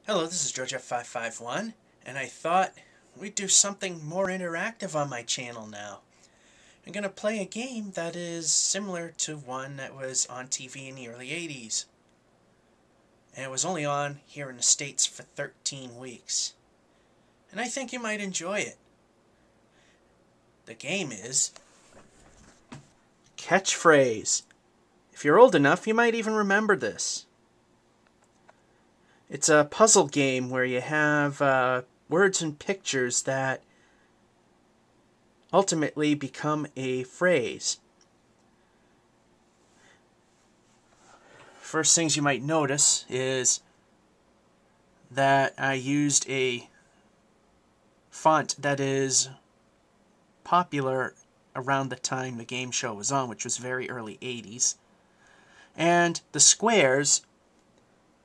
Hello, this is Georgia551, and I thought we'd do something more interactive on my channel now. I'm going to play a game that is similar to one that was on TV in the early 80s. And it was only on here in the States for 13 weeks. And I think you might enjoy it. The game is Catchphrase. If you're old enough, you might even remember this. It's a puzzle game where you have words and pictures that ultimately become a phrase. First things you might notice is that I used a font that is popular around the time the game show was on, which was very early 80s. And the squares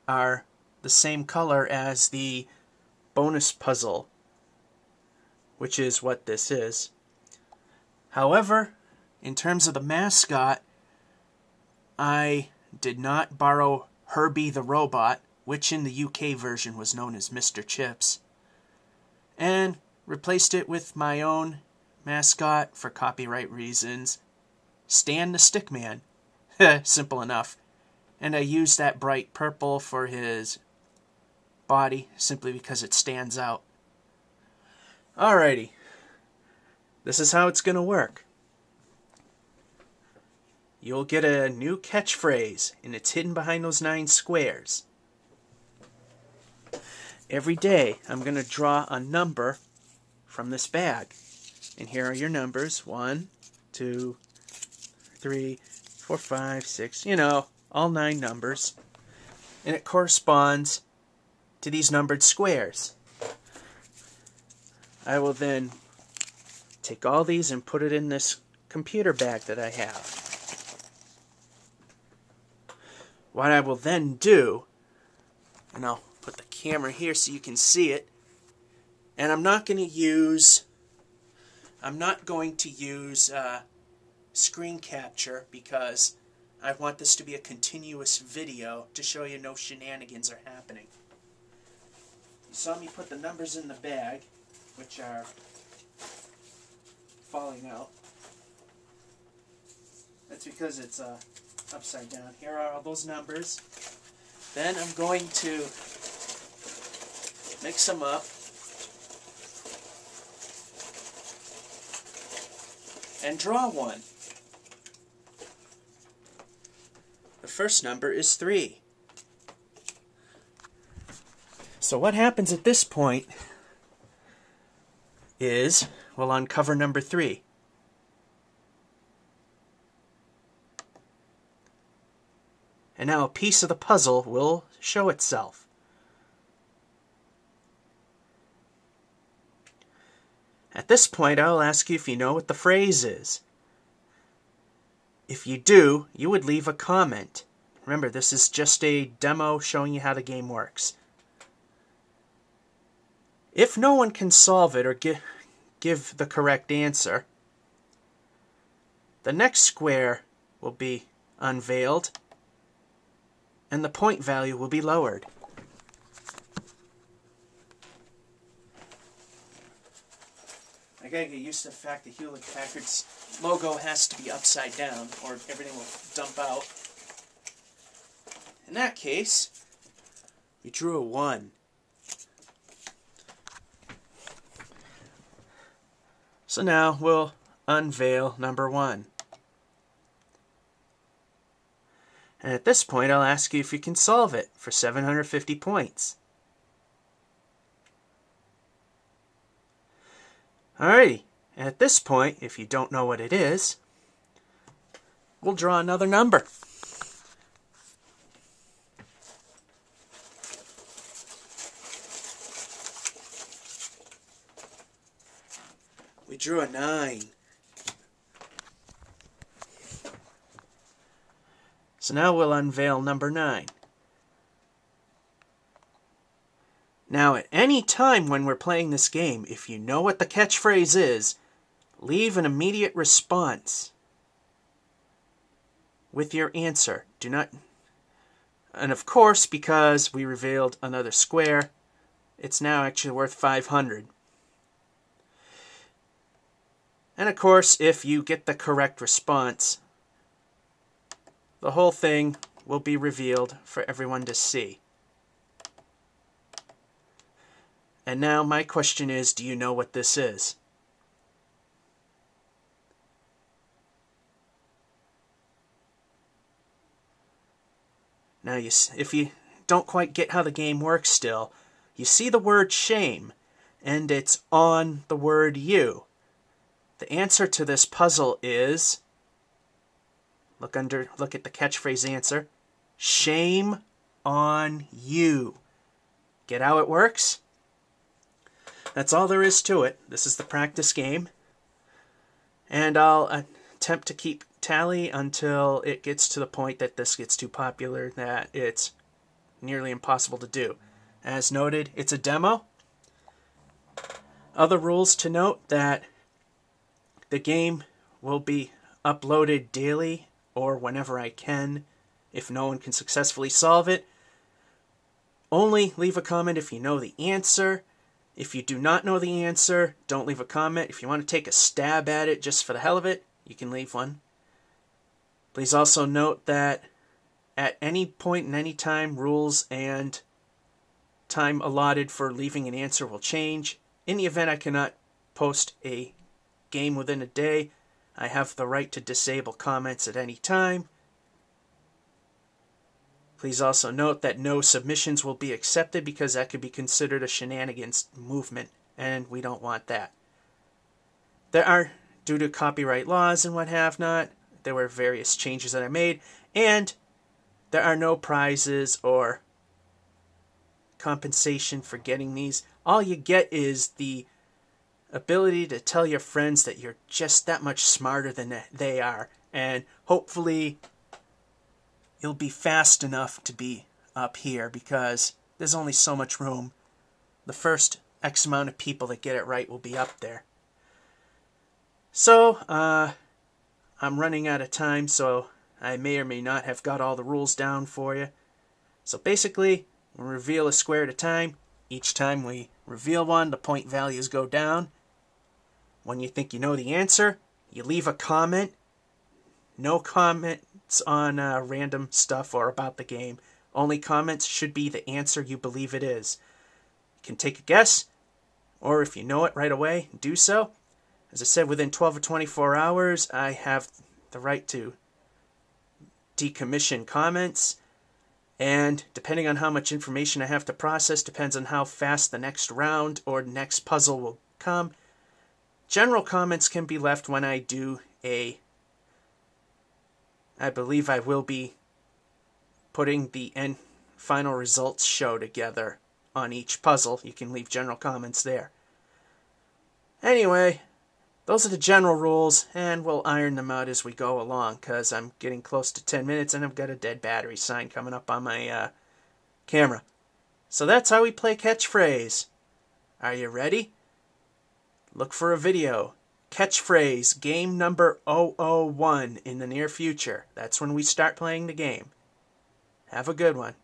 are the same color as the bonus puzzle, which is what this is. However, in terms of the mascot, I did not borrow Herbie the Robot, which in the UK version was known as Mr. Chips, and replaced it with my own mascot for copyright reasons, Stan the Stickman. Simple enough. And I used that bright purple for his body simply because it stands out. Alrighty. This is how it's going to work. You'll get a new catchphrase, and it's hidden behind those 9 squares. Every day, I'm going to draw a number from this bag. And here are your numbers. 1, 2, 3, 4, 5, 6, all 9 numbers. And it corresponds to these numbered squares. I will then take all these and put it in this computer bag that I have. What I will then do, and I'll put the camera here so you can see it, and I'm not going to use screen capture because I want this to be a continuous video to show you no shenanigans are happening. You saw me put the numbers in the bag, which are falling out. That's because it's upside down. Here are all those numbers. Then I'm going to mix them up and draw one. The first number is 3. So what happens at this point is we'll uncover number 3. And now a piece of the puzzle will show itself. At this point, I'll ask you if you know what the phrase is. If you do, you would leave a comment. Remember, this is just a demo showing you how the game works. If no one can solve it or give the correct answer, the next square will be unveiled and the point value will be lowered. I gotta get used to the fact that Hewlett-Packard's logo has to be upside down or everything will dump out. In that case, we drew a 1. So now we'll unveil number 1. And at this point, I'll ask you if you can solve it for 750 points. Alrighty, and at this point, if you don't know what it is, we'll draw another number. We drew a 9. So now we'll unveil number 9. Now, at any time when we're playing this game, if you know what the catchphrase is, leave an immediate response with your answer. Do not And of course, because we revealed another square, it's now actually worth 500. And of course, if you get the correct response, the whole thing will be revealed for everyone to see. And now my question is, do you know what this is? Now, if you don't quite get how the game works still, you see the word shame, and it's on the word you. The answer to this puzzle is, look at the catchphrase answer, shame on you. Get how it works? That's all there is to it. This is the practice game. And I'll attempt to keep tally until it gets to the point that this gets too popular that it's nearly impossible to do. As noted, it's a demo. Other rules to note: that the game will be uploaded daily or whenever I can if no one can successfully solve it. Only leave a comment if you know the answer. If you do not know the answer, don't leave a comment. If you want to take a stab at it just for the hell of it, you can leave one. Please also note that at any point in any time, rules and time allotted for leaving an answer will change. In the event I cannot post a game within a day, I have the right to disable comments at any time. Please also note that no submissions will be accepted because that could be considered a shenanigans movement, and we don't want that. There are, due to copyright laws and what have not, there were various changes that I made, and there are no prizes or compensation for getting these. All you get is the ability to tell your friends that you're just that much smarter than they are, and hopefully you'll be fast enough to be up here because there's only so much room. The first X amount of people that get it right will be up there. So, I'm running out of time, so I may or may not have got all the rules down for you. So basically, we reveal a square at a time. Each time we reveal one, the point values go down. When you think you know the answer, you leave a comment. No comments on random stuff or about the game. Only comments should be the answer you believe it is. You can take a guess, or if you know it right away, do so. As I said, within 12 or 24 hours, I have the right to decommission comments. And depending on how much information I have to process, depends on how fast the next round or next puzzle will come. General comments can be left when I do I believe I will be putting the final results show together on each puzzle. You can leave general comments there. Anyway, those are the general rules, and we'll iron them out as we go along, because I'm getting close to 10 minutes, and I've got a dead battery sign coming up on my camera. So that's how we play Catchphrase. Are you ready? Look for a video. Catchphrase, game number 001 in the near future. That's when we start playing the game. Have a good one.